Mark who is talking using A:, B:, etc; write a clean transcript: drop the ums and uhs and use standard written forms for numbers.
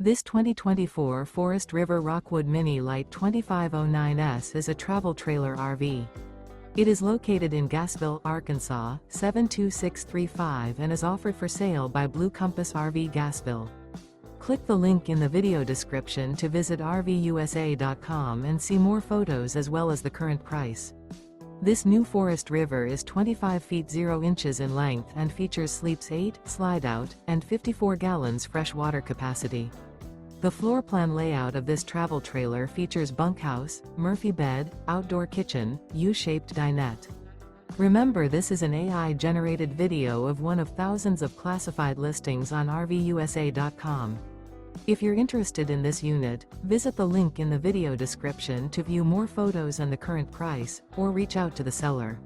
A: This 2024 Forest River Rockwood Mini Lite 2509S is a travel trailer RV. It is located in Gassville, Arkansas, 72635 and is offered for sale by Blue Compass RV Gassville. Click the link in the video description to visit RVUSA.com and see more photos as well as the current price. This new Forest River is 25 feet 0 inches in length and features sleeps 8, Slideout, and 54 gallons fresh water capacity. The floor plan layout of this travel trailer features bunkhouse, Murphy bed, outdoor kitchen, U-shaped dinette. Remember, this is an AI-generated video of one of thousands of classified listings on RVUSA.com. If you're interested in this unit, visit the link in the video description to view more photos and the current price, or reach out to the seller.